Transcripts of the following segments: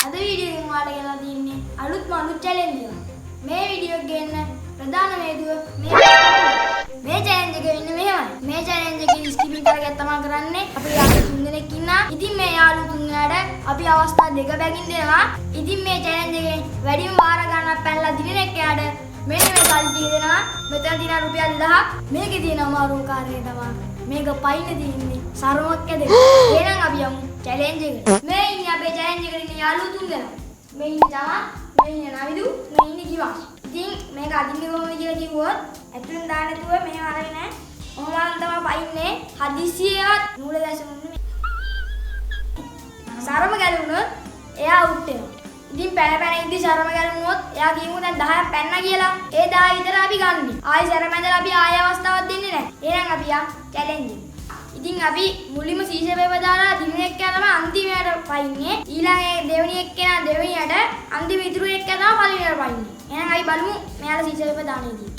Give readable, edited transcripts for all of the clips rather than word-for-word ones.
අද වීඩියෝ එකෙන් ඔයාලට ගෙනලා තින්නේ අලුත් මනුත් චැලෙන්ජ් එක. මේ වීඩියෝ එක ගන්න ප්‍රධාන හේතුව මේ චැලෙන්ජ් එක වෙන්නේ මෙහෙමයි. මේ චැලෙන්ජ් එකේ ස්කිපින් ටාගට් තමයි කරන්නේ. අපි යාළුවෝ 3 දෙනෙක් ඉන්නා. ඉතින් මේ යාළුවෝ 3 දෙනාට අපි අවස්ථා දෙක බැගින් දෙනවා. ඉතින් මේ චැලෙන්ජ් එකේ වැඩිම වාර ගණනක් පැනලා දිනෙක යාට මෙන්න මේ සල්ලි දෙනවා. මෙතන තියෙන රුපියල් 1000. මේකේ තියෙන අමාරු කාර්යය තමයි මේක පයින් තියෙන්නේ සරමක් ඇද. එහෙනම් අපි යමු චැලෙන්ජ් එකට. මේ ඉන්නේ අපේ චැලෙන්ජ් එකට ඉන්න යාළුවෝ 3 දෙනා. මේ ඉන්නේ තමා, මේ ඉන්නේ නවිදු, මේ ඉන්නේ කිවාස්. ඉතින් මේක අදින්නේ කොහොමද කියලා කිව්වොත් ඇතුලෙන් දාන්න නැතුව මෙහෙම අරගෙන ඔහොමම තමයි පයින්නේ. හදිසියෙවත් නූල දැසුන්නේ. සරම ගැලුණොත් එයා අවුට් වෙනවා. ඉතින් පැන ඉද්දි සරම ගැලුණොත් එයා කියමු දැන් 10ක් පැන්නා කියලා. ඒ 10 විතර අපි ගන්න. ආයි සරම ඇඳලා අපි ආය අවස්ථාවක් දෙන්නේ නැහැ. එහෙනම් අපි යා චැලෙන්ජ් එක. ඉතින් අපි මුලින්ම සීසර් පේපර් දාලා දින එක්කයා තමයි අන්තිමයට පයින්නේ. ඊළඟ දෙවෙනි එක්කෙනා දෙවෙනියට අන්තිම ඉතුරු එක්කයා තමයි පළවෙනියට පයින්නේ. එහෙනම් අපි බලමු මෙයාලා සීසර් පේපර් දාන්නේදී.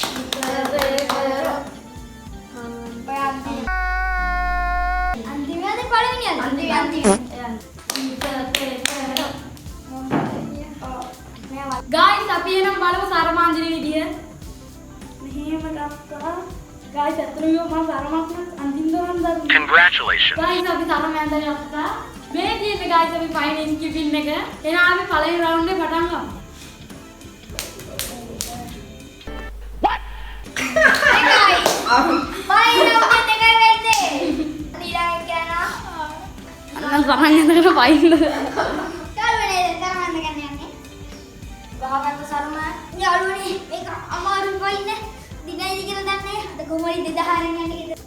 අන්තිමයද පළවෙනියද? අන්තිම. Guys, අපි එනම් බලමු සරමාන්දින විදිය. මෙහෙම ගත්තා. Guys, අතරියෝ මම සරමක් අන්තිම දවස් දාන්න. Congratulations. Guys, අපි සරම ඇඳලා ගත්තා. මේ කියන්නේ guys අපි ෆයිනල් ස්කිපින් එක. එහෙනම් අපි පළවෙනි රවුන්ඩ් එක පටන් ගමු. What? Hey guys. පළවෙනි රවුන්ඩ් එකයි වෙන්නේ. ඊළඟ කියනවා. අන්න සරම ඇඳගෙන පයින්න. ගහගත්ත සරම යාළුවනේ මේක අමාරු වෙයින දිගයිද කියලා දන්නේ අද කොහොමද 2000 න් යන්නේ කියලා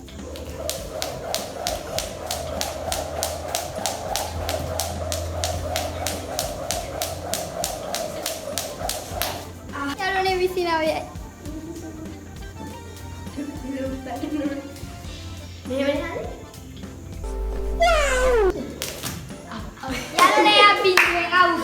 යාළුවනේ 29යි මෙහෙමනේ යාළුවනේ අපි ආවු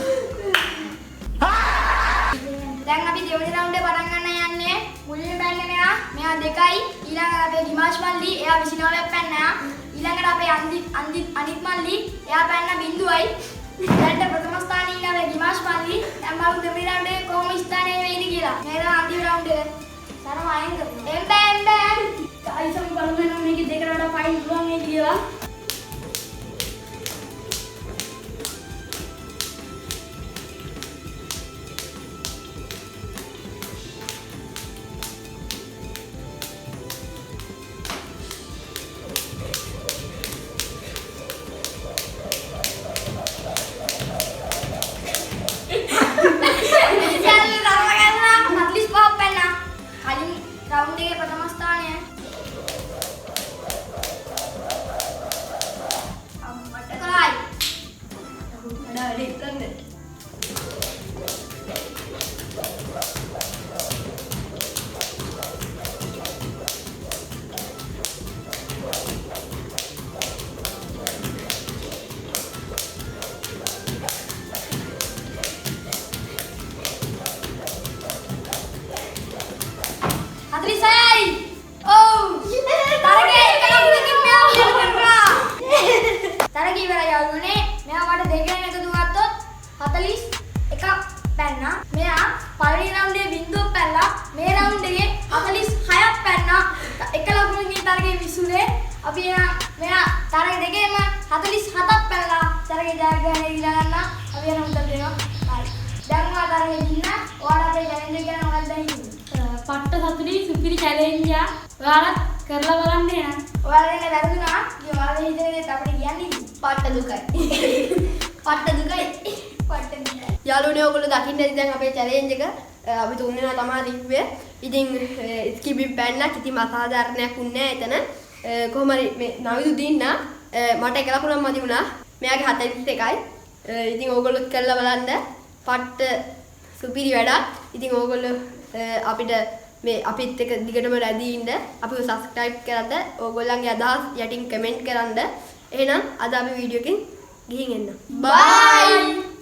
දැන් අපි දෙවෙනි රවුන්ඩ් එක පටන් ගන්න යන්නේ. මුලින්ම බැන්නේ මෙයා 2යි. ඊළඟට අපේ දිමාෂ් මල්ලි එයා 29ක් පැන්නා. ඊළඟට අපේ අනිත් මල්ලි එයා පැන්න 0යි. දැන් ප්‍රථම ස්ථානයේ ඉන්න අපේ දිමාෂ් මල්ලි දැන් බලමු දෙවෙනි රවුන්ඩ් එකේ කොහොම ස්ථානයේ වෙයිද කියලා. මේ තමයි අන්තිම රවුන්ඩ් එක. සරම අයින් කරමු. එම්බැම්. ගයිස් අපි බලමු මේකේ දෙකට වඩා පයින් පුළුවන් මේ කියලා. රවුන්ඩ් එකේ ප්‍රථම ස්ථානය අම්මට කරයි. වැඩි ඉන්නේ. මෙයා පළවෙනි රවුන්ඩේ බින්දුවක් පැනලා මේ රවුන්ඩ් එකේ 46ක් පැන්නා. එක ලකුණකින් තරගේ විසුනේ. අපි මෙයා තරගේ දෙකේම 47ක් පැනලා තරගේ ජයග්‍රහණය දීලා ගන්නවා. අපි යන උත්තර දෙනවා. හරි. දැන් ඔයා තරගේ දින්න ඔයාලා අපේ චැලෙන්ජ් එක ගැන ඔයාලා දැන් හිතන්න. පට්ට සතුටි සුපිරි චැලෙන්ජ් එක. ඔයාලා කරලා බලන්න එන්න. ඔයාලා ඉන්නේ වැරදුනා. ඉතින් ඔයාලා හිතේ අපිට කියන්නේ පට්ට දුකයි. පට්ට දුකයි. පට්ට දුකයි. යාළුවනේ ඔයගොල්ලෝ දකින්න ඇති දැන් අපේ චැලෙන්ජ් එක අපි තුන් දෙනා තමයි දිව්වේ. ඉතින් ස්කිපින් පැන්නා කිසිම අසාධාරණයක් වුණේ නැහැ එතන. කොහොම හරි මේ නවිදු දින්න මට එක ලකුණක් මදි වුණා. මෙයාගේ 41යි. ඉතින් ඕගොල්ලොත් කරලා බලන්න. පට්ට සුපිරි වැඩක්. ඉතින් ඕගොල්ලෝ අපිට මේ අපිත් එක්ක දිගටම රැඳී ඉන්න. අපිව සබ්ස්ක්‍රයිබ් කරන්න. ඕගොල්ලන්ගේ අදහස් යටින් කමෙන්ට් කරන්න. එහෙනම් අද අපි වීඩියෝ එකෙන් ගිහින් එන්න. බයි.